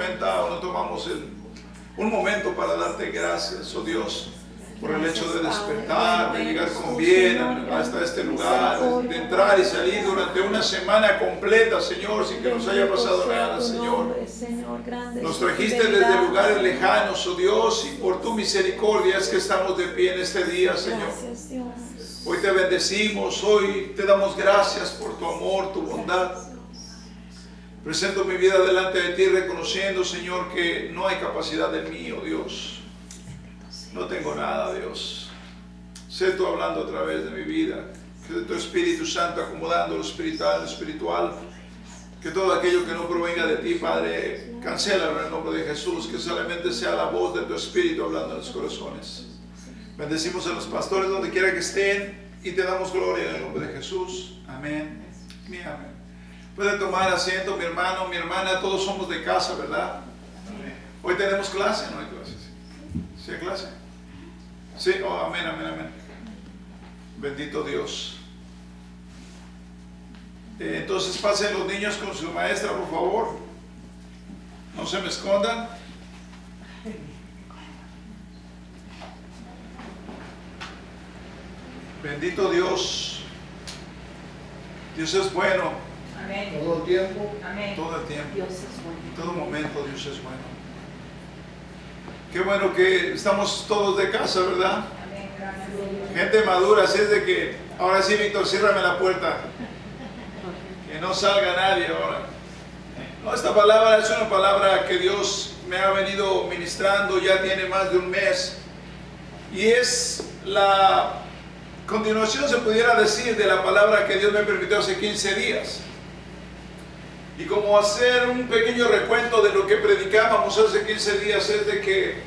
cuenta o no tomamos un momento para darte gracias, oh Dios, por el hecho de despertar, de llegar con bien hasta este lugar, de entrar y salir durante una semana completa, Señor, sin que nos haya pasado nada, Señor. Nos trajiste desde lugares lejanos, oh Dios, y por tu misericordia es que estamos de pie en este día, Señor. Hoy te bendecimos, hoy te damos gracias por tu amor, tu bondad. Presento mi vida delante de ti reconociendo, Señor, que no hay capacidad en mí, oh Dios. No tengo nada, Dios. Sé tú hablando a través de mi vida. Que de tu Espíritu Santo acomodando lo espiritual. Que todo aquello que no provenga de ti, Padre, cancélalo en el nombre de Jesús. Que solamente sea la voz de tu Espíritu hablando en los corazones. Bendecimos a los pastores donde quiera que estén y te damos gloria en el nombre de Jesús. Amén y amén. Puede tomar asiento, mi hermano, mi hermana, todos somos de casa, ¿verdad? Hoy tenemos clase, ¿no hay clase? ¿Sí hay clase? Sí, oh, amén, amén, amén. Bendito Dios. Entonces pasen los niños con su maestra, por favor. No se me escondan. Bendito Dios. Dios es bueno. Amén. Todo el tiempo. Amén. Todo el tiempo. Dios es bueno. En todo momento Dios es bueno. Qué bueno que estamos todos de casa, ¿verdad? Amén. Gracias, Señor. Gente madura, así es de que ahora sí, Víctor, ciérrame la puerta. Que no salga nadie ahora. No, esta palabra es una palabra que Dios me ha venido ministrando, ya tiene más de un mes. Y es la continuación, se pudiera decir, de la palabra que Dios me permitió hace 15 días. Y como hacer un pequeño recuento de lo que predicábamos hace 15 días es de que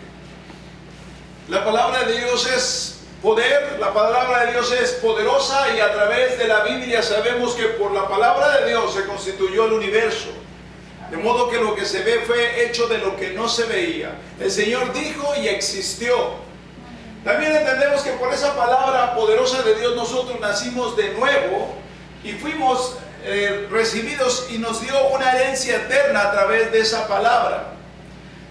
la palabra de Dios es poder, la palabra de Dios es poderosa y a través de la Biblia sabemos que por la palabra de Dios se constituyó el universo. De modo que lo que se ve fue hecho de lo que no se veía. El Señor dijo y existió. También entendemos que por esa palabra poderosa de Dios nosotros nacimos de nuevo y fuimos recibidos y nos dio una herencia eterna a través de esa palabra.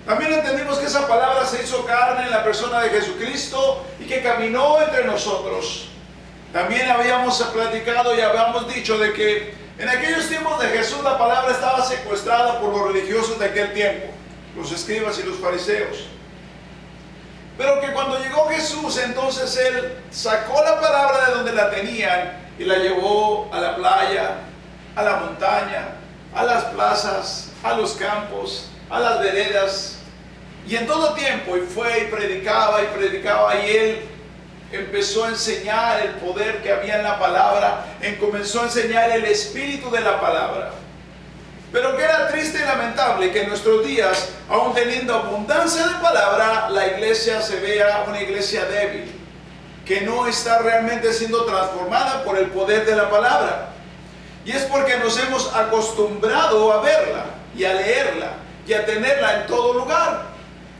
También entendimos que esa palabra se hizo carne en la persona de Jesucristo y que caminó entre nosotros. También habíamos platicado y habíamos dicho de que en aquellos tiempos de Jesús la palabra estaba secuestrada por los religiosos de aquel tiempo, los escribas y los fariseos. Pero que cuando llegó Jesús, entonces Él sacó la palabra de donde la tenían y la llevó a la playa, a la montaña, a las plazas, a los campos, a las veredas. Y en todo tiempo, y fue y predicaba, y Él empezó a enseñar el poder que había en la palabra, comenzó a enseñar el espíritu de la palabra. Pero que era triste y lamentable que en nuestros días, aun teniendo abundancia de palabra, la iglesia se vea una iglesia débil, que no está realmente siendo transformada por el poder de la palabra. Y es porque nos hemos acostumbrado a verla y a leerla y a tenerla en todo lugar.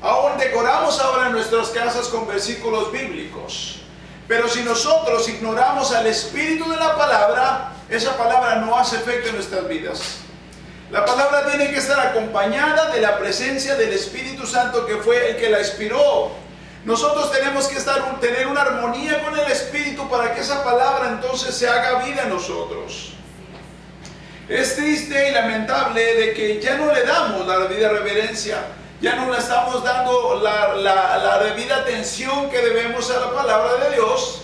Aún decoramos ahora en nuestras casas con versículos bíblicos. Pero si nosotros ignoramos al espíritu de la palabra, esa palabra no hace efecto en nuestras vidas. La palabra tiene que estar acompañada de la presencia del Espíritu Santo, que fue el que la inspiró. Nosotros tenemos que tener una armonía con el Espíritu para que esa palabra entonces se haga vida en nosotros. Es triste y lamentable de que ya no le damos la debida reverencia, ya no le estamos dando la debida atención que debemos a la palabra de Dios,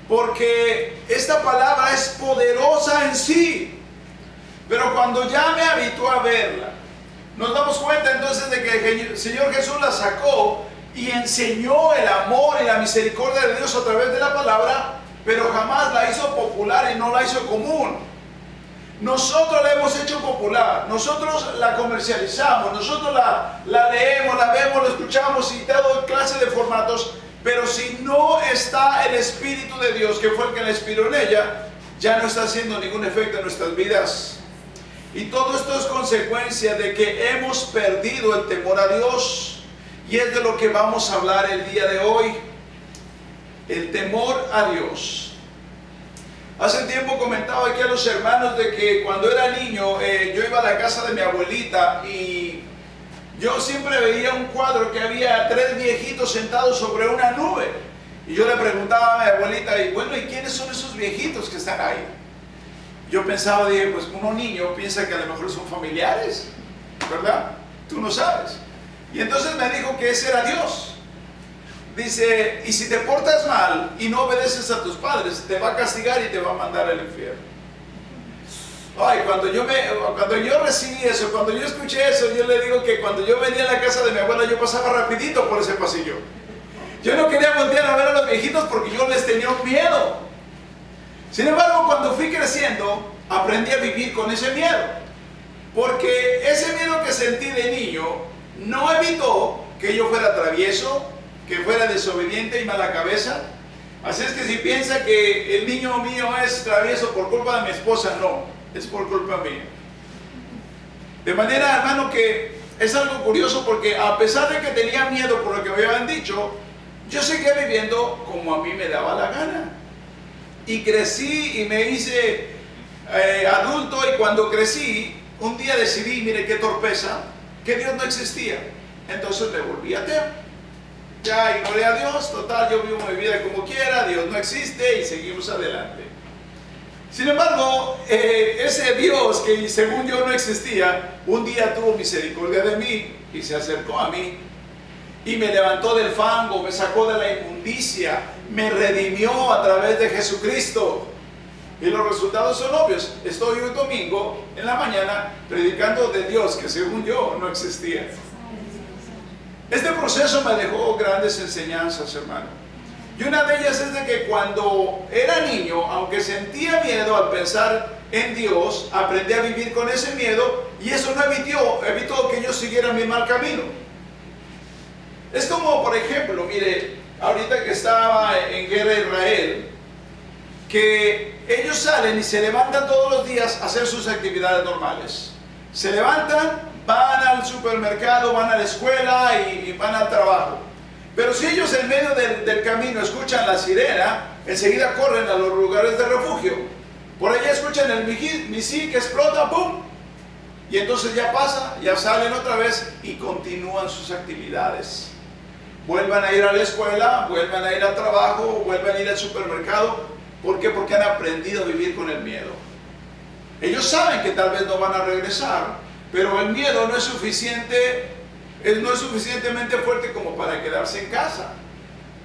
porque esta palabra es poderosa en sí. Pero cuando ya me habitué a verla, nos damos cuenta entonces de que el Señor Jesús la sacó y enseñó el amor y la misericordia de Dios a través de la palabra, pero jamás la hizo popular y no la hizo común. Nosotros la hemos hecho popular, nosotros la comercializamos, nosotros la leemos, la vemos, la escuchamos y toda clase de formatos, pero si no está el Espíritu de Dios, que fue el que la inspiró en ella, ya no está haciendo ningún efecto en nuestras vidas. Y todo esto es consecuencia de que hemos perdido el temor a Dios. Y es de lo que vamos a hablar el día de hoy. El temor a Dios. Hace tiempo comentaba aquí a los hermanos de que cuando era niño yo iba a la casa de mi abuelita y yo siempre veía un cuadro que había 3 viejitos sentados sobre una nube. Y yo le preguntaba a mi abuelita, y bueno, ¿y quiénes son esos viejitos que están ahí? Yo pensaba, dije, pues uno niño piensa que a lo mejor son familiares, ¿verdad? Tú no sabes. Y entonces me dijo que ese era Dios. Dice, y si te portas mal y no obedeces a tus padres, te va a castigar y te va a mandar al infierno. Ay, cuando yo recibí eso, cuando yo escuché eso, yo le digo que cuando yo venía a la casa de mi abuela, yo pasaba rapidito por ese pasillo. Yo no quería voltear a ver a los viejitos porque yo les tenía miedo. Sin embargo, cuando fui creciendo, aprendí a vivir con ese miedo. Porque ese miedo que sentí de niño no evitó que yo fuera travieso, que fuera desobediente y mala cabeza. Así es que si piensa que el niño mío es travieso por culpa de mi esposa, no, es por culpa mía. De manera, hermano, que es algo curioso porque a pesar de que tenía miedo por lo que me habían dicho, yo seguía viviendo como a mí me daba la gana. Y crecí y me hice adulto, y cuando crecí, un día decidí, mire qué torpeza, que Dios no existía. Entonces me volví ateo. Ya ignoré a Dios, total, yo vivo mi vida como quiera, Dios no existe y seguimos adelante. Sin embargo, ese Dios que según yo no existía, un día tuvo misericordia de mí y se acercó a mí y me levantó del fango, me sacó de la inmundicia, me redimió a través de Jesucristo. Y los resultados son obvios. Estoy un domingo en la mañana predicando de Dios que según yo no existía. Este proceso me dejó grandes enseñanzas, hermano. Y una de ellas es de que cuando era niño, aunque sentía miedo al pensar en Dios, aprendí a vivir con ese miedo, y eso no evitó que yo siguiera mi mal camino. Es como, por ejemplo, mire, ahorita que estaba en guerra Israel, que ellos salen y se levantan todos los días a hacer sus actividades normales. Se levantan, van al supermercado, van a la escuela y van al trabajo. Pero si ellos en medio del camino escuchan la sirena, enseguida corren a los lugares de refugio. Por allá escuchan el misil que explota, ¡pum! Y entonces ya pasa, ya salen otra vez y continúan sus actividades. Vuelvan a ir a la escuela, vuelvan a ir al trabajo, vuelvan a ir al supermercado. ¿Por qué? Porque han aprendido a vivir con el miedo. Ellos saben que tal vez no van a regresar, pero el miedo no es suficientemente fuerte como para quedarse en casa.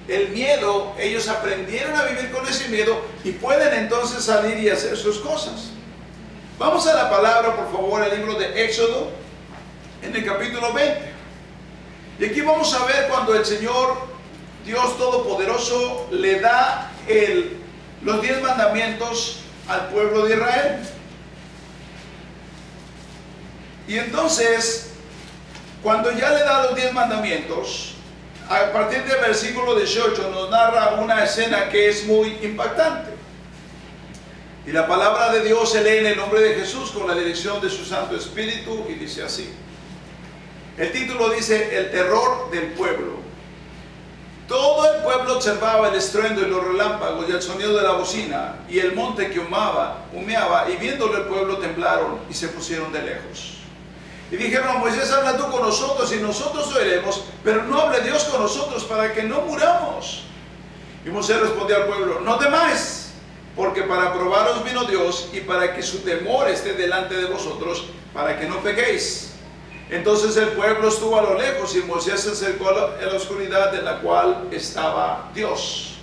El miedo, ellos aprendieron a vivir con ese miedo y pueden entonces salir y hacer sus cosas. Vamos a la palabra, por favor, al libro de Éxodo, en el capítulo 20. Y aquí vamos a ver cuando el Señor, Dios Todopoderoso, le da los 10 mandamientos al pueblo de Israel. Y entonces, cuando ya le da los 10 mandamientos, a partir del versículo 18 nos narra una escena que es muy impactante. Y la palabra de Dios se lee en el nombre de Jesús con la dirección de su Santo Espíritu y dice así. El título dice: el terror del pueblo. Todo el pueblo observaba el estruendo y los relámpagos y el sonido de la bocina y el monte que humeaba, y viéndolo el pueblo temblaron y se pusieron de lejos. Y dijeron: Moisés, habla tú con nosotros y nosotros oiremos, pero no hable Dios con nosotros para que no muramos. Y Moisés respondió al pueblo: no temáis, porque para probaros vino Dios y para que su temor esté delante de vosotros, para que no pequéis. Entonces el pueblo estuvo a lo lejos y Moisés se acercó a la oscuridad en la cual estaba Dios.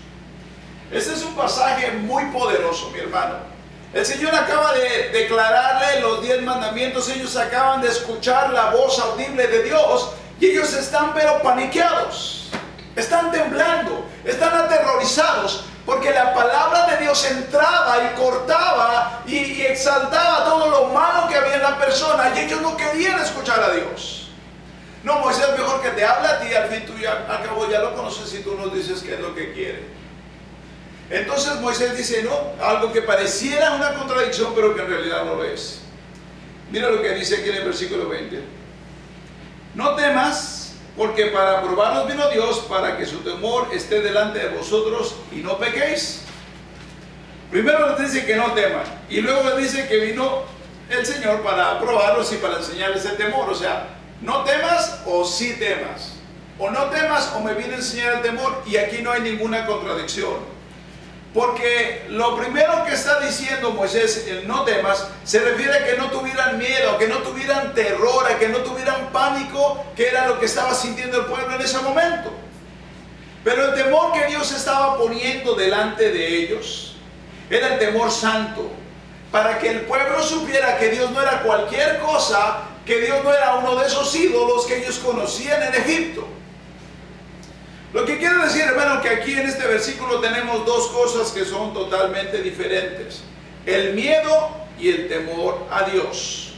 Este es un pasaje muy poderoso, mi hermano. El Señor acaba de declararle los 10 mandamientos. Ellos acaban de escuchar la voz audible de Dios y ellos están pero paniqueados, están temblando, están aterrorizados, porque la palabra de Dios entraba y cortaba y exaltaba todo lo malo que había en la persona, y ellos no querían escuchar a Dios. No, Moisés, mejor que te hable a ti, al fin tú al cabo ya lo conoces y tú nos dices qué es lo que quiere. Entonces Moisés dice, no, algo que pareciera una contradicción, pero que en realidad no lo es. Mira lo que dice aquí en el versículo 20. No temas, porque para probaros vino Dios, para que su temor esté delante de vosotros y no pequéis. Primero les dice que no teman, y luego les dice que vino el Señor para probarlos y para enseñarles el temor. O sea, no temas o sí temas. O no temas o me viene a enseñar el temor, y aquí no hay ninguna contradicción. Porque lo primero que está diciendo Moisés, el no temas, se refiere a que no tuvieran miedo, a que no tuvieran terror, a que no tuvieran pánico, que era lo que estaba sintiendo el pueblo en ese momento. Pero el temor que Dios estaba poniendo delante de ellos era el temor santo, para que el pueblo supiera que Dios no era cualquier cosa, que Dios no era uno de esos ídolos que ellos conocían en Egipto. Lo que quiere decir, hermano, que aquí en este versículo tenemos dos cosas que son totalmente diferentes: el miedo y el temor a Dios.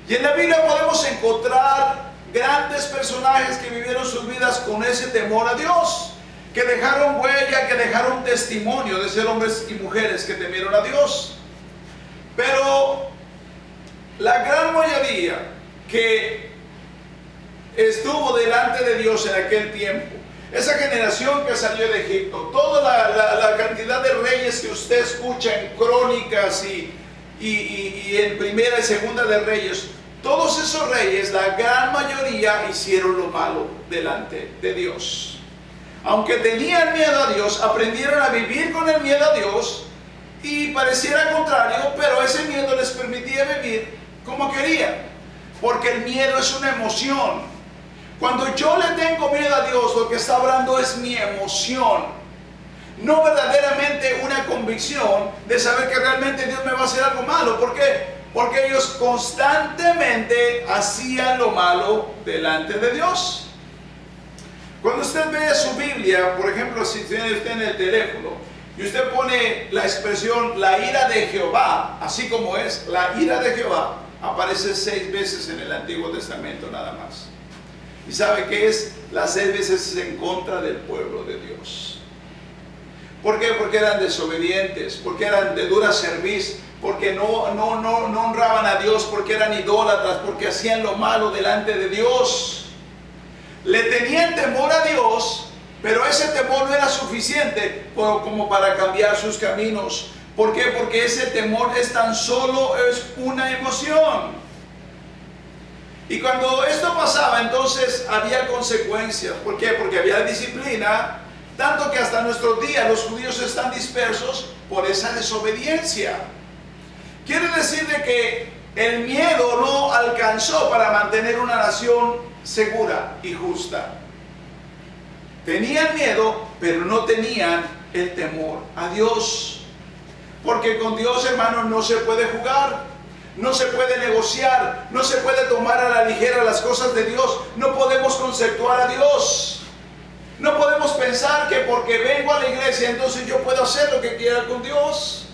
Y en la Biblia podemos encontrar grandes personajes que vivieron sus vidas con ese temor a Dios, que dejaron huella, que dejaron testimonio de ser hombres y mujeres que temieron a Dios. Pero la gran mayoría que estuvo delante de Dios en aquel tiempo, esa generación que salió de Egipto, toda la cantidad de reyes que usted escucha en Crónicas y en Primera y Segunda de Reyes, todos esos reyes, la gran mayoría hicieron lo malo delante de Dios. Aunque tenían miedo a Dios, aprendieron a vivir con el miedo a Dios, y pareciera contrario, pero ese miedo les permitía vivir como querían, porque el miedo es una emoción. Cuando yo le tengo miedo a Dios, lo que está hablando es mi emoción, no verdaderamente una convicción de saber que realmente Dios me va a hacer algo malo. ¿Por qué? Porque ellos constantemente hacían lo malo delante de Dios. Cuando usted ve su Biblia, por ejemplo, si tiene usted en el teléfono y usted pone la expresión la ira de Jehová, así como es, la ira de Jehová, aparece 6 veces en el Antiguo Testamento nada más. ¿Y sabe qué es? Las 6 veces en contra del pueblo de Dios. ¿Por qué? Porque eran desobedientes, porque eran de dura cerviz, porque no honraban a Dios, porque eran idólatras, porque hacían lo malo delante de Dios. Le tenían temor a Dios, pero ese temor no era suficiente como para cambiar sus caminos. ¿Por qué? Porque ese temor es tan solo una emoción. Y cuando esto pasaba, entonces había consecuencias. ¿Por qué? Porque había disciplina, tanto que hasta nuestros días los judíos están dispersos por esa desobediencia. Quiere decir de que el miedo no alcanzó para mantener una nación segura y justa. Tenían miedo, pero no tenían el temor a Dios. Porque con Dios, hermanos, no se puede jugar. No se puede negociar, no se puede tomar a la ligera las cosas de Dios. No podemos conceptuar a Dios. No podemos pensar que porque vengo a la iglesia entonces yo puedo hacer lo que quiera con Dios.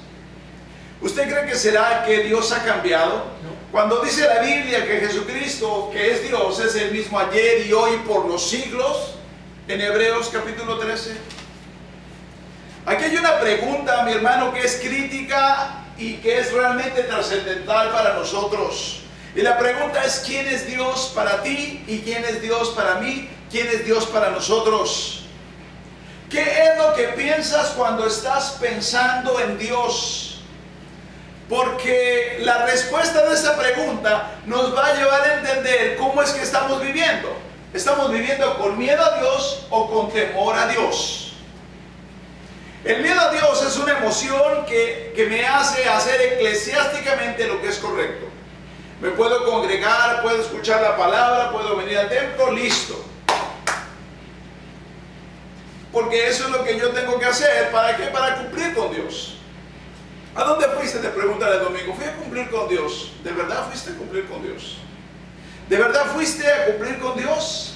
¿Usted cree que será que Dios ha cambiado? No. Cuando dice la Biblia que Jesucristo, que es Dios, es el mismo ayer y hoy por los siglos, en Hebreos capítulo 13. Aquí hay una pregunta, mi hermano, que es crítica y que es realmente trascendental para nosotros. Y la pregunta es: ¿quién es Dios para ti? ¿Y quién es Dios para mí? ¿Quién es Dios para nosotros? ¿Qué es lo que piensas cuando estás pensando en Dios? Porque la respuesta de esa pregunta nos va a llevar a entender cómo es que estamos viviendo. ¿Estamos viviendo con miedo a Dios o con temor a Dios? El miedo a Dios es una emoción que me hace hacer eclesiásticamente lo que es correcto. Me puedo congregar, puedo escuchar la palabra, puedo venir al templo, listo. Porque eso es lo que yo tengo que hacer. ¿Para qué? Para cumplir con Dios. ¿A dónde fuiste? Te pregunta el domingo. Fui a cumplir con Dios. ¿De verdad fuiste a cumplir con Dios? ¿De verdad fuiste a cumplir con Dios?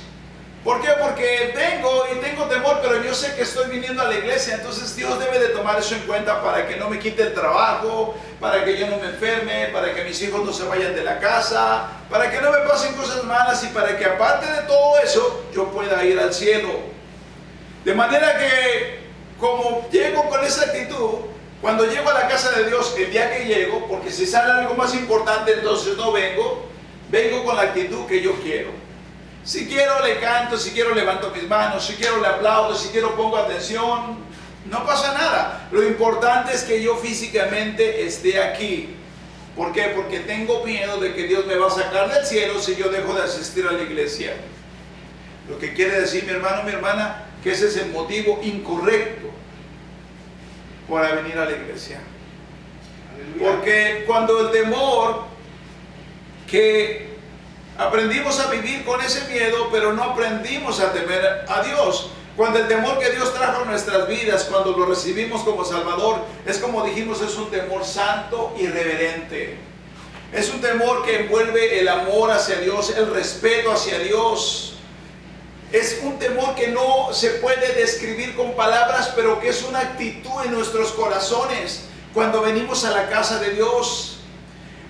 ¿Por qué? Porque vengo y tengo temor, pero yo sé que estoy viniendo a la iglesia, entonces Dios debe de tomar eso en cuenta para que no me quite el trabajo, para que yo no me enferme, para que mis hijos no se vayan de la casa, para que no me pasen cosas malas y para que aparte de todo eso, yo pueda ir al cielo. De manera que, como llego con esa actitud, cuando llego a la casa de Dios, el día que llego, porque si sale algo más importante, entonces no vengo, vengo con la actitud que yo quiero. Si quiero le canto, si quiero levanto mis manos, si quiero le aplaudo, si quiero pongo atención, no pasa nada. Lo importante es que yo físicamente esté aquí. ¿Por qué? Porque tengo miedo de que Dios me va a sacar del cielo si yo dejo de asistir a la iglesia. Lo que quiere decir, mi hermano, mi hermana, que ese es el motivo incorrecto para venir a la iglesia. Porque cuando el temor, que aprendimos a vivir con ese miedo, pero no aprendimos a temer a Dios. Cuando el temor que Dios trajo a nuestras vidas, cuando lo recibimos como Salvador, es como dijimos, es un temor santo y reverente. Es un temor que envuelve el amor hacia Dios, el respeto hacia Dios. Es un temor que no se puede describir con palabras, pero que es una actitud en nuestros corazones cuando venimos a la casa de Dios.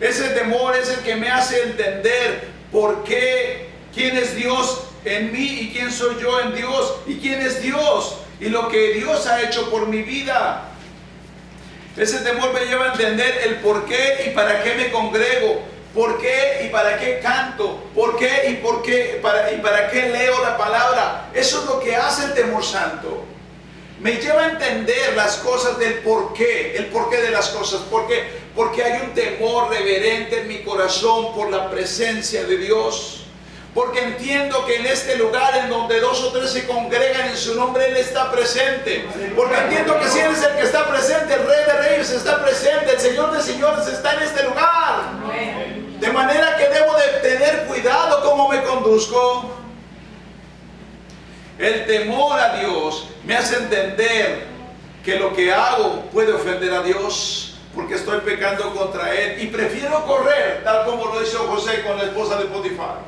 Ese temor es el que me hace entender por qué, quién es Dios en mí y quién soy yo en Dios y quién es Dios y lo que Dios ha hecho por mi vida. Ese temor me lleva a entender el por qué y para qué me congrego, por qué y para qué canto, por qué y para qué leo la palabra. Eso es lo que hace el temor santo. Me lleva a entender las cosas del por qué, el porqué de las cosas. ¿Por qué? Porque hay un temor reverente en mi corazón por la presencia de Dios. Porque entiendo que en este lugar en donde 2 o 3 se congregan en su nombre, Él está presente. Porque entiendo que si Él es el que está presente, el Rey de Reyes está presente, el Señor de Señores está en este lugar. De manera que debo de tener cuidado cómo me conduzco. El temor a Dios me hace entender que lo que hago puede ofender a Dios, porque estoy pecando contra Él y prefiero correr, tal como lo hizo José con la esposa de Potifar.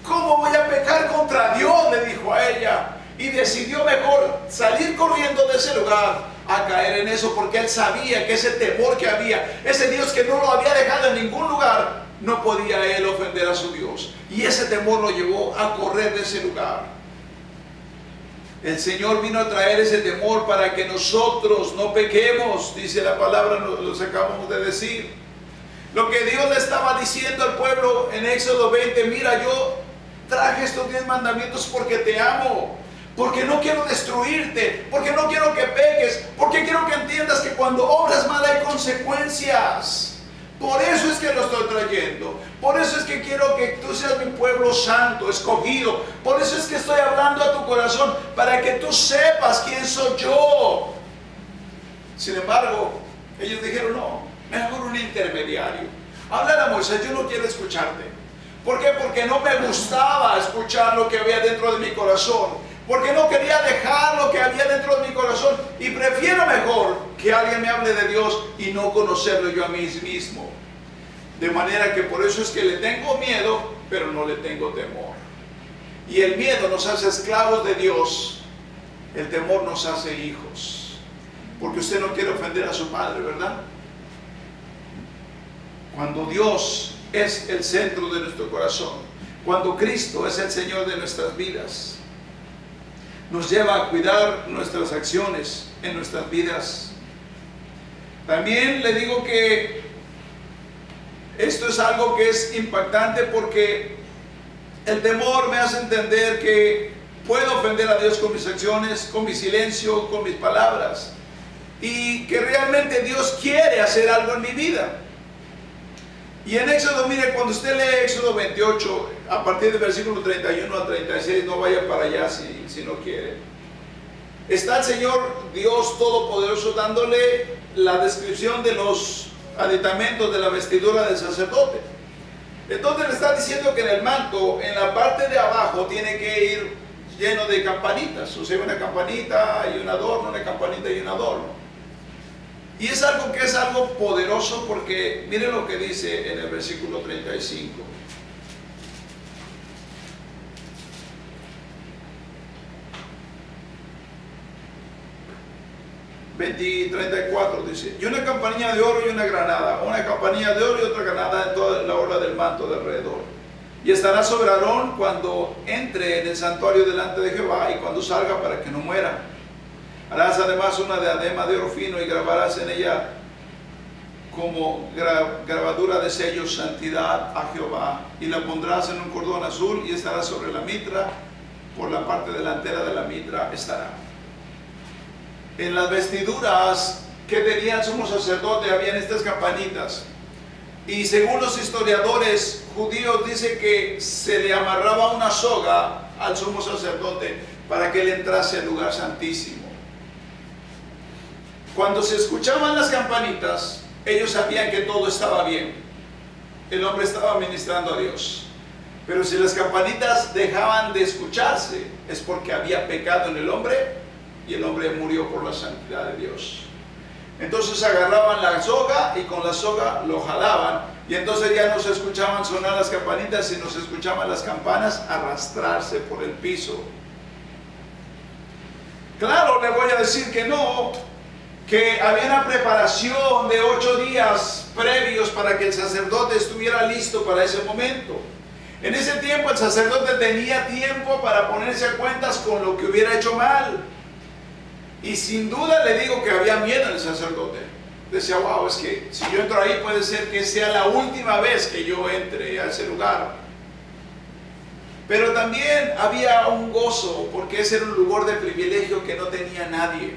¿Cómo voy a pecar contra Dios?, le dijo a ella, y decidió mejor salir corriendo de ese lugar a caer en eso, porque él sabía que ese temor que había, ese Dios que no lo había dejado en ningún lugar, no podía él ofender a su Dios, y ese temor lo llevó a correr de ese lugar. El Señor vino a traer ese temor para que nosotros no pequemos, dice la palabra, lo acabamos de decir. Lo que Dios le estaba diciendo al pueblo en Éxodo 20, mira, yo traje estos 10 mandamientos porque te amo, porque no quiero destruirte, porque no quiero que peques, porque quiero que entiendas que cuando obras mal hay consecuencias. Por eso es que lo estoy trayendo, por eso es que quiero que tú seas mi pueblo santo, escogido, por eso es que estoy hablando a tu corazón, para que tú sepas quién soy yo. Sin embargo, ellos dijeron, no, mejor un intermediario. Hablar a Moisés, yo no quiero escucharte. ¿Por qué? Porque no me gustaba escuchar lo que había dentro de mi corazón, porque no quería dejar lo que había dentro de mi corazón, y prefiero mejor que alguien me hable de Dios y no conocerlo yo a mí mismo. De manera que por eso es que le tengo miedo, pero no le tengo temor. Y el miedo nos hace esclavos de Dios, el temor nos hace hijos, porque usted no quiere ofender a su padre, ¿verdad? Cuando Dios es el centro de nuestro corazón, cuando Cristo es el Señor de nuestras vidas, nos lleva a cuidar nuestras acciones en nuestras vidas. También le digo que esto es algo que es impactante, porque el temor me hace entender que puedo ofender a Dios con mis acciones, con mi silencio, con mis palabras, y que realmente Dios quiere hacer algo en mi vida. Y en Éxodo, mire, cuando usted lee Éxodo 28, a partir del versículo 31 al 36, no vaya para allá si no quiere. Está el Señor Dios Todopoderoso dándole la descripción de los aditamentos de la vestidura del sacerdote. Entonces le está diciendo que en el manto, en la parte de abajo, tiene que ir lleno de campanitas. O sea, una campanita y un adorno, una campanita y un adorno. Y es algo que es algo poderoso, porque miren lo que dice en el versículo 35. Y 34 dice, y una campanilla de oro y una granada, una campanilla de oro y otra granada en toda la orla del manto de alrededor. Y estará sobre Aarón cuando entre en el santuario delante de Jehová y cuando salga, para que no muera. Harás además una diadema de oro fino y grabarás en ella como grabadura de sello santidad a Jehová, y la pondrás en un cordón azul y estará sobre la mitra, por la parte delantera de la mitra estará. En las vestiduras que tenía el sumo sacerdote habían estas campanitas. Y según los historiadores judíos dice que se le amarraba una soga al sumo sacerdote para que él entrase al lugar santísimo. Cuando se escuchaban las campanitas, ellos sabían que todo estaba bien. El hombre estaba ministrando a Dios. Pero si las campanitas dejaban de escucharse, es porque había pecado en el hombre y el hombre murió por la santidad de Dios. Entonces agarraban la soga y con la soga lo jalaban, y entonces ya no se escuchaban sonar las campanitas, sino se escuchaban las campanas arrastrarse por el piso. Claro, le voy a decir que no, que había una preparación de 8 días previos para que el sacerdote estuviera listo para ese momento. En ese tiempo el sacerdote tenía tiempo para ponerse a cuentas con lo que hubiera hecho mal. Y sin duda le digo que había miedo en el sacerdote. Decía, wow, es que si yo entro ahí puede ser que sea la última vez que yo entre a ese lugar. Pero también había un gozo, porque ese era un lugar de privilegio que no tenía nadie.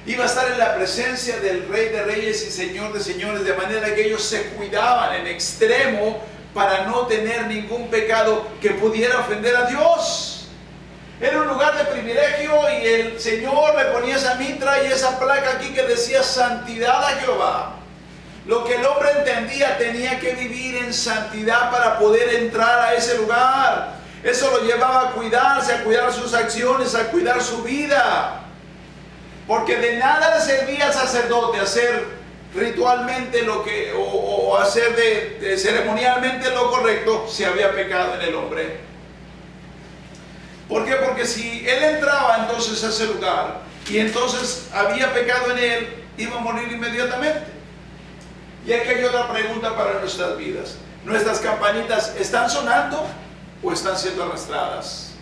Iba a estar en la presencia del Rey de Reyes y Señor de Señores, de manera que ellos se cuidaban en extremo para no tener ningún pecado que pudiera ofender a Dios. Era un lugar de privilegio y el Señor le ponía esa mitra y esa placa aquí que decía santidad a Jehová. Lo que el hombre entendía, tenía que vivir en santidad para poder entrar a ese lugar. Eso lo llevaba a cuidarse, a cuidar sus acciones, a cuidar su vida. Porque de nada le servía al sacerdote hacer ritualmente lo que, o hacer de ceremonialmente lo correcto si había pecado en el hombre. ¿Por qué? Porque si él entraba entonces a ese lugar y entonces había pecado en él, iba a morir inmediatamente. Y aquí hay otra pregunta para nuestras vidas. ¿Nuestras campanitas están sonando o están siendo arrastradas?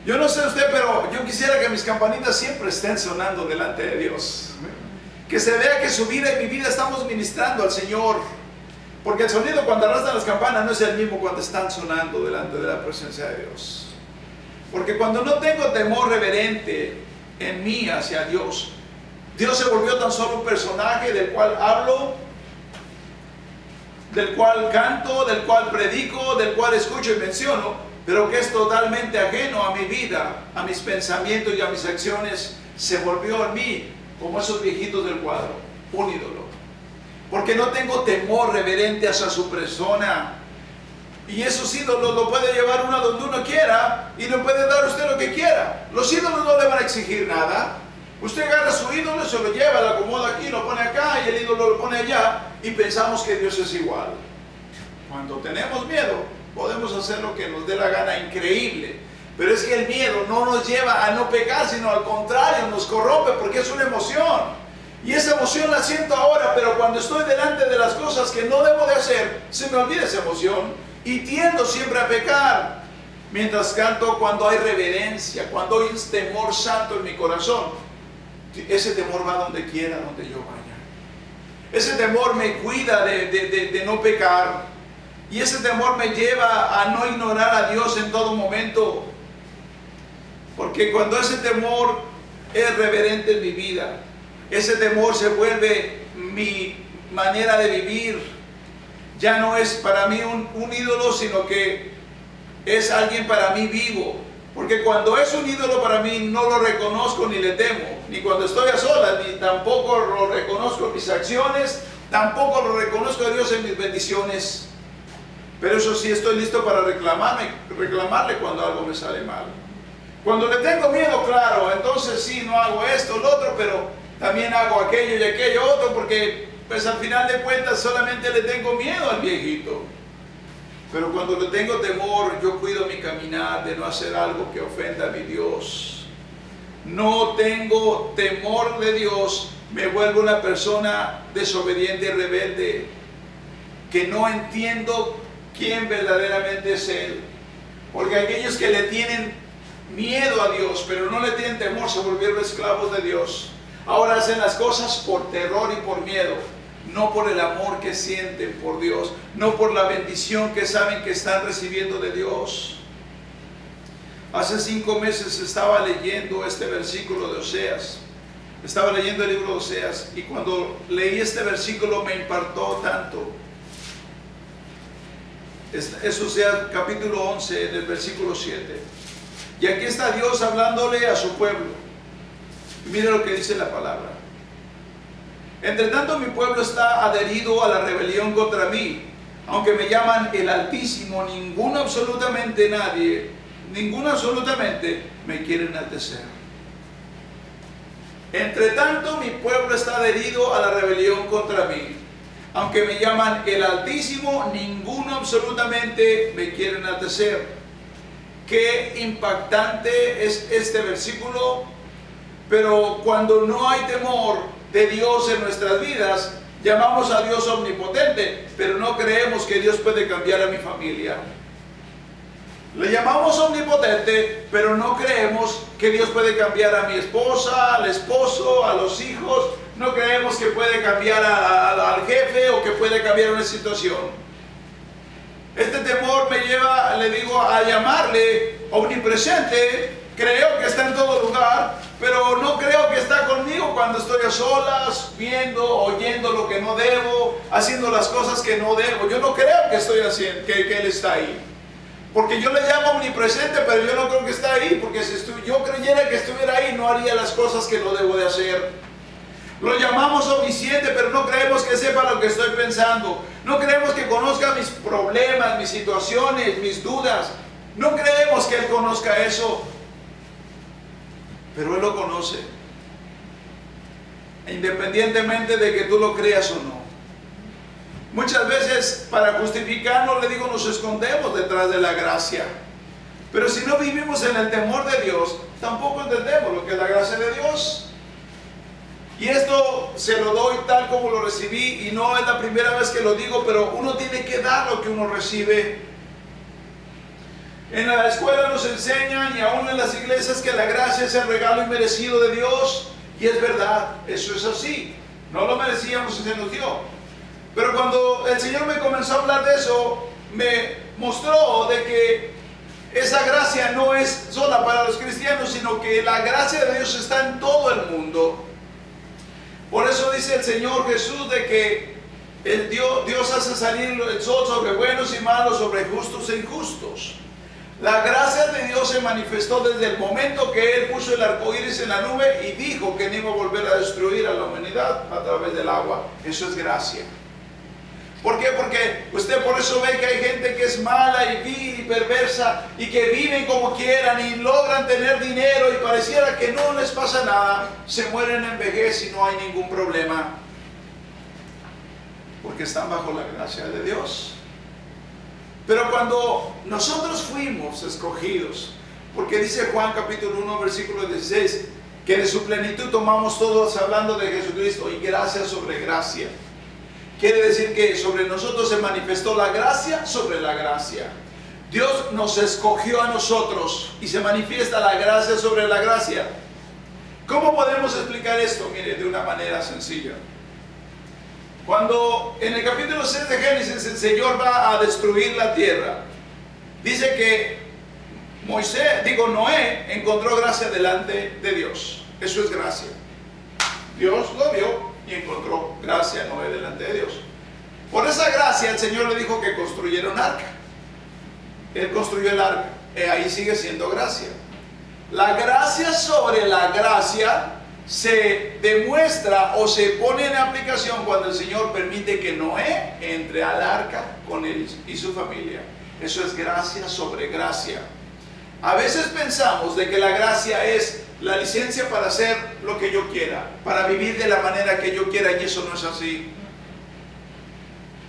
Yo no sé usted, pero yo quisiera que mis campanitas siempre estén sonando delante de Dios. Que se vea que su vida y mi vida estamos ministrando al Señor. Porque el sonido cuando arrastran las campanas no es el mismo cuando están sonando delante de la presencia de Dios. Porque cuando no tengo temor reverente en mí hacia Dios, Dios se volvió tan solo un personaje del cual hablo, del cual canto, del cual predico, del cual escucho y menciono, pero que es totalmente ajeno a mi vida, a mis pensamientos y a mis acciones. Se volvió en mí como esos viejitos del cuadro, un ídolo. Porque no tengo temor reverente hacia su persona. Y esos ídolos lo puede llevar uno a donde uno quiera y le puede dar a usted lo que quiera. Los ídolos no le van a exigir nada. Usted agarra su ídolo, se lo lleva, lo acomoda aquí, lo pone acá y el ídolo lo pone allá y pensamos que Dios es igual. Cuando tenemos miedo, podemos hacer lo que nos dé la gana, increíble. Pero es que el miedo no nos lleva a no pecar, sino al contrario, nos corrompe porque es una emoción. Y esa emoción la siento ahora, pero cuando estoy delante de las cosas que no debo de hacer, se me olvida esa emoción y tiendo siempre a pecar. Mientras canto, cuando hay reverencia, cuando hay un temor santo en mi corazón, ese temor va donde quiera, donde yo vaya. Ese temor me cuida de no pecar. Y ese temor me lleva a no ignorar a Dios en todo momento. Porque cuando ese temor es reverente en mi vida, ese temor se vuelve mi manera de vivir. Ya no es para mí un ídolo, sino que es alguien para mí vivo. Porque cuando es un ídolo para mí no lo reconozco ni le temo. Ni cuando estoy a solas, ni tampoco lo reconozco en mis acciones, tampoco lo reconozco a Dios en mis bendiciones. Pero eso sí, estoy listo para reclamarle cuando algo me sale mal. Cuando le tengo miedo, claro, entonces sí, no hago esto, lo otro, pero también hago aquello y aquello otro, porque pues al final de cuentas solamente le tengo miedo al viejito. Pero cuando le tengo temor, yo cuido mi caminar de no hacer algo que ofenda a mi Dios. No tengo temor de Dios, me vuelvo una persona desobediente y rebelde, que no entiendo quién verdaderamente es Él. Porque aquellos que le tienen miedo a Dios, pero no le tienen temor, se volvieron esclavos de Dios. Ahora hacen las cosas por terror y por miedo, no por el amor que sienten por Dios, no por la bendición que saben que están recibiendo de Dios. Hace 5 meses estaba leyendo este versículo de Oseas, Estaba leyendo el libro de Oseas y cuando leí este versículo me impactó tanto. Es Oseas capítulo 11, en el versículo 7. Y aquí está Dios hablándole a su pueblo. Mire lo que dice la palabra. Entre tanto mi pueblo está adherido a la rebelión contra mí. Aunque me llaman el Altísimo, ninguno absolutamente me quiere enaltecer. Entre tanto mi pueblo está adherido a la rebelión contra mí. Aunque me llaman el Altísimo, ninguno absolutamente me quiere enaltecer. Qué impactante es este versículo. Pero cuando no hay temor de Dios en nuestras vidas, llamamos a Dios omnipotente, pero no creemos que Dios puede cambiar a mi familia. Le llamamos omnipotente, pero no creemos que Dios puede cambiar a mi esposa, al esposo, a los hijos. No creemos que puede cambiar al jefe o que puede cambiar una situación. Este temor me lleva, le digo, a llamarle omnipresente. Creo que está en todo lugar, pero no creo que está conmigo cuando estoy a solas, viendo, oyendo lo que no debo, haciendo las cosas que no debo. Yo no creo que estoy haciendo, que Él está ahí. Porque yo le llamo omnipresente, pero yo no creo que está ahí, porque si yo creyera que estuviera ahí, no haría las cosas que no debo de hacer. Lo llamamos omnisciente, pero no creemos que sepa lo que estoy pensando. No creemos que conozca mis problemas, mis situaciones, mis dudas. No creemos que Él conozca eso. Pero Él lo conoce. Independientemente de que tú lo creas o no. Muchas veces para justificarnos, le digo, nos escondemos detrás de la gracia. Pero si no vivimos en el temor de Dios, tampoco entendemos lo que es la gracia de Dios. Y esto se lo doy tal como lo recibí, y no es la primera vez que lo digo, pero uno tiene que dar lo que uno recibe. En la escuela nos enseñan, y aún en las iglesias, que la gracia es el regalo inmerecido de Dios. Y es verdad, eso es así. No lo merecíamos y se nos dio. Pero cuando el Señor me comenzó a hablar de eso, me mostró de que esa gracia no es sola para los cristianos, sino que la gracia de Dios está en todo el mundo. Por eso dice el Señor Jesús de que Dios hace salir el sol sobre buenos y malos, sobre justos e injustos. La gracia de Dios se manifestó desde el momento que Él puso el arco iris en la nube y dijo que no iba a volver a destruir a la humanidad a través del agua. Eso es gracia. ¿Por qué? Porque usted por eso ve que hay gente que es mala y vil y perversa y que viven como quieran y logran tener dinero y pareciera que no les pasa nada. Se mueren en vejez y no hay ningún problema. Porque están bajo la gracia de Dios. Pero cuando nosotros fuimos escogidos, porque dice Juan capítulo 1 versículo 16, que de su plenitud tomamos todos hablando de Jesucristo y gracia sobre gracia. Quiere decir que sobre nosotros se manifestó la gracia sobre la gracia. Dios nos escogió a nosotros y se manifiesta la gracia sobre la gracia. ¿Cómo podemos explicar esto? Mire, de una manera sencilla. Cuando en el capítulo 6 de Génesis el Señor va a destruir la tierra, dice que Noé encontró gracia delante de Dios. Eso es gracia. Dios lo vio y encontró gracia Noé delante de Dios. Por esa gracia el Señor le dijo que construyera un arca. Él construyó el arca. Ahí sigue siendo gracia. La gracia sobre la gracia se demuestra o se pone en aplicación cuando el Señor permite que Noé entre al arca con él y su familia. Eso es gracia sobre gracia. A veces pensamos de que la gracia es la licencia para hacer lo que yo quiera, para vivir de la manera que yo quiera, y eso no es así.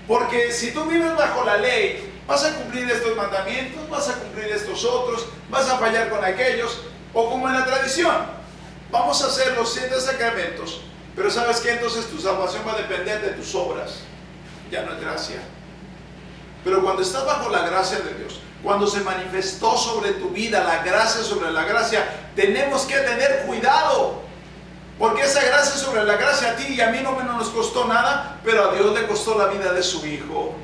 Porque si tú vives bajo la ley, vas a cumplir estos mandamientos, vas a cumplir estos otros, vas a fallar con aquellos, o como en la tradición, vamos a hacer los 7 sacramentos, pero ¿sabes qué? Entonces tu salvación va a depender de tus obras, ya no es gracia. Pero cuando estás bajo la gracia de Dios, cuando se manifestó sobre tu vida la gracia sobre la gracia, tenemos que tener cuidado. Porque esa gracia sobre la gracia a ti y a mí no nos costó nada, pero a Dios le costó la vida de su Hijo.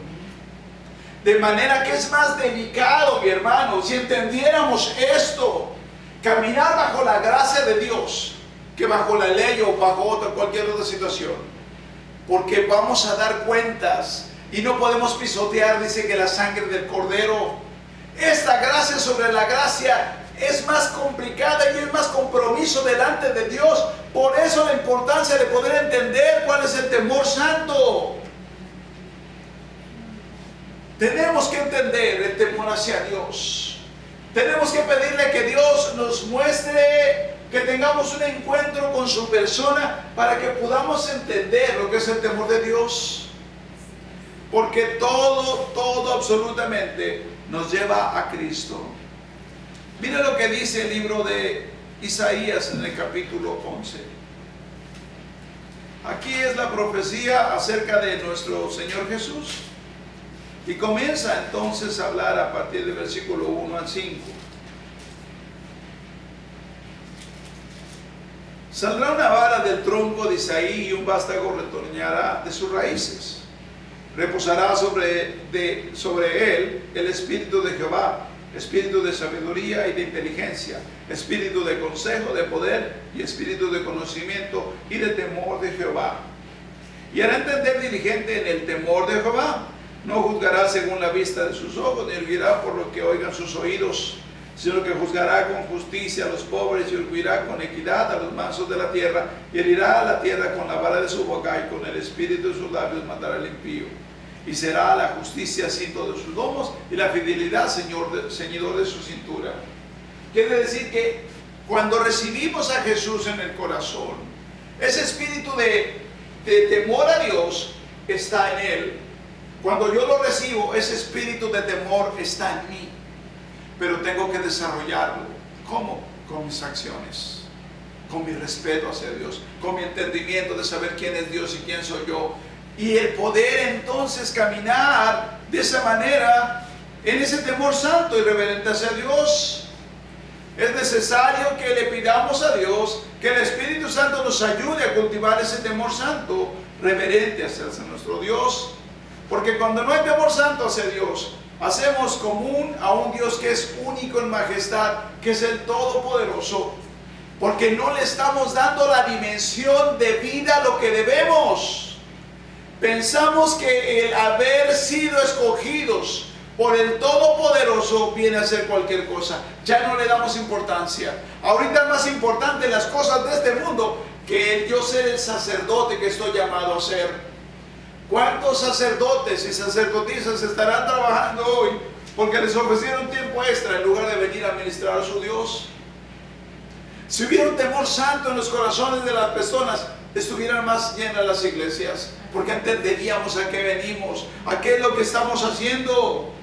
De manera que es más delicado, mi hermano, si entendiéramos esto, caminar bajo la gracia de Dios, que bajo la ley o bajo cualquier otra situación. Porque vamos a dar cuentas y no podemos pisotear, dice, que la sangre del Cordero. Esta gracia sobre la gracia es más complicada y es más compromiso delante de Dios. Por eso la importancia de poder entender cuál es el temor santo. Tenemos que entender el temor hacia Dios. Tenemos que pedirle que Dios nos muestre, que tengamos un encuentro con su persona para que podamos entender lo que es el temor de Dios. Porque todo absolutamente nos lleva a Cristo. Mira lo que dice el libro de Isaías en el capítulo 11. Aquí es la profecía acerca de nuestro Señor Jesús. Y comienza entonces a hablar a partir del versículo 1 al 5. Saldrá una vara del tronco de Isaí y un vástago retoñará de sus raíces. Reposará sobre él el espíritu de Jehová, espíritu de sabiduría y de inteligencia, espíritu de consejo, de poder y espíritu de conocimiento y de temor de Jehová. Y hará entender diligente en el temor de Jehová. No juzgará según la vista de sus ojos, ni oirá por lo que oigan sus oídos, sino que juzgará con justicia a los pobres y oirá con equidad a los mansos de la tierra, y herirá a la tierra con la vara de su boca, y con el espíritu de sus labios matará al impío. Y será la justicia cinto de sus lomos, y la fidelidad ceñidor de su cintura. Quiere decir que cuando recibimos a Jesús en el corazón, ese espíritu de temor a Dios está en él. Cuando yo lo recibo, ese espíritu de temor está en mí. Pero tengo que desarrollarlo. ¿Cómo? Con mis acciones, con mi respeto hacia Dios, con mi entendimiento de saber quién es Dios y quién soy yo. Y el poder entonces caminar de esa manera, en ese temor santo y reverente hacia Dios. Es necesario que le pidamos a Dios que el Espíritu Santo nos ayude a cultivar ese temor santo reverente hacia nuestro Dios. Porque cuando no hay temor santo hacia Dios, hacemos común a un Dios que es único en majestad, que es el Todopoderoso, porque no le estamos dando la dimensión de vida a lo que debemos. Pensamos que el haber sido escogidos por el Todopoderoso viene a ser cualquier cosa. Ya no le damos importancia. Ahorita es más importante las cosas de este mundo que yo ser el sacerdote que estoy llamado a ser. ¿Cuántos sacerdotes y sacerdotisas estarán trabajando hoy porque les ofrecieron tiempo extra en lugar de venir a ministrar a su Dios? Si hubiera un temor santo en los corazones de las personas, estuvieran más llenas las iglesias, porque entenderíamos a qué venimos, a qué es lo que estamos haciendo.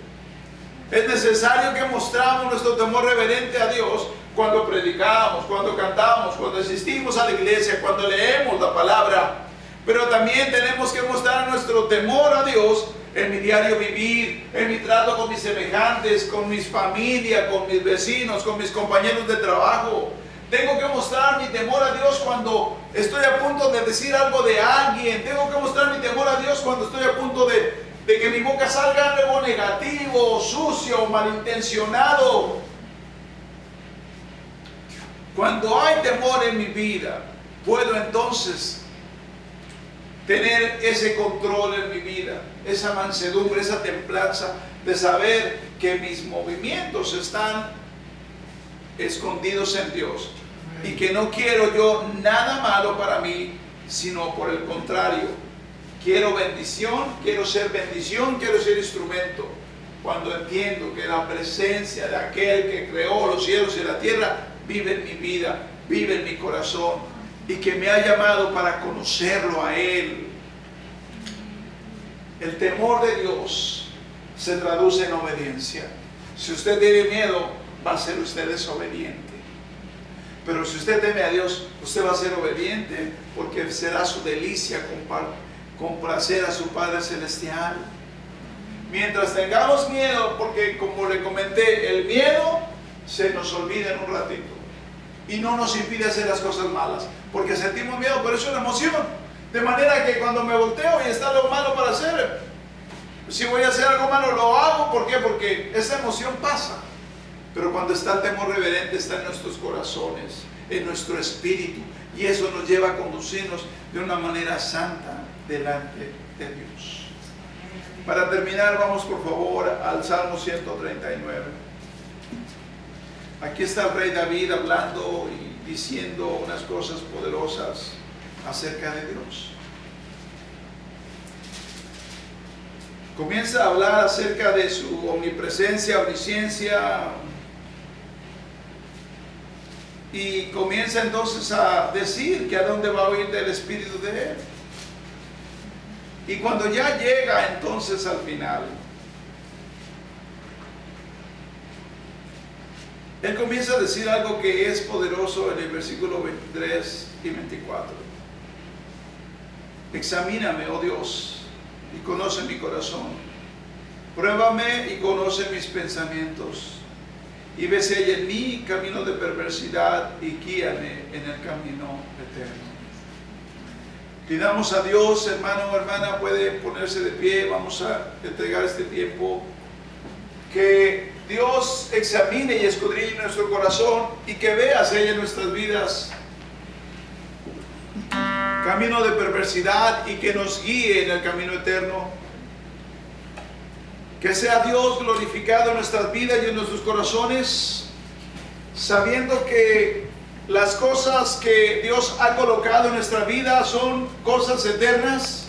Es necesario que mostramos nuestro temor reverente a Dios cuando predicamos, cuando cantamos, cuando asistimos a la iglesia, cuando leemos la palabra. Pero también tenemos que mostrar nuestro temor a Dios en mi diario vivir, en mi trato con mis semejantes, con mis familias, con mis vecinos, con mis compañeros de trabajo. Tengo que mostrar mi temor a Dios cuando estoy a punto de decir algo de alguien. Tengo que mostrar mi temor a Dios cuando estoy a punto de que mi boca salga algo negativo, sucio, malintencionado. Cuando hay temor en mi vida, puedo entonces tener ese control en mi vida, esa mansedumbre, esa templanza de saber que mis movimientos están escondidos en Dios y que no quiero yo nada malo para mí, sino por el contrario, quiero bendición, quiero ser instrumento. Cuando entiendo que la presencia de aquel que creó los cielos y la tierra vive en mi vida, vive en mi corazón, y que me ha llamado para conocerlo a Él. El temor de Dios se traduce en obediencia. Si usted tiene miedo, va a ser usted desobediente. Pero si usted teme a Dios, usted va a ser obediente, porque será su delicia complacer a su Padre Celestial. Mientras tengamos miedo, porque como le comenté, el miedo se nos olvida en un ratito y no nos impide hacer las cosas malas, porque sentimos miedo, pero es una emoción. De manera que cuando me volteo y está algo malo para hacer, si voy a hacer algo malo, lo hago. ¿Por qué? Porque esa emoción pasa. Pero cuando está el temor reverente, está en nuestros corazones, en nuestro espíritu. Y eso nos lleva a conducirnos de una manera santa delante de Dios. Para terminar, vamos por favor al Salmo 139. Aquí está el rey David hablando y diciendo unas cosas poderosas acerca de Dios. Comienza a hablar acerca de su omnipresencia, omnisciencia, y comienza entonces a decir que a dónde va a oír del Espíritu de Él. Y cuando ya llega entonces al final, Él comienza a decir algo que es poderoso en el versículo 23 y 24. Examíname, oh Dios, y conoce mi corazón. Pruébame y conoce mis pensamientos. Y ve si hay en mí camino de perversidad y guíame en el camino eterno. Pidamos a Dios, hermano o hermana, puede ponerse de pie, vamos a entregar este tiempo. Que Dios examine y escudriñe nuestro corazón y que vea si hay en nuestras vidas camino de perversidad y que nos guíe en el camino eterno. Que sea Dios glorificado en nuestras vidas y en nuestros corazones, sabiendo que las cosas que Dios ha colocado en nuestra vida son cosas eternas,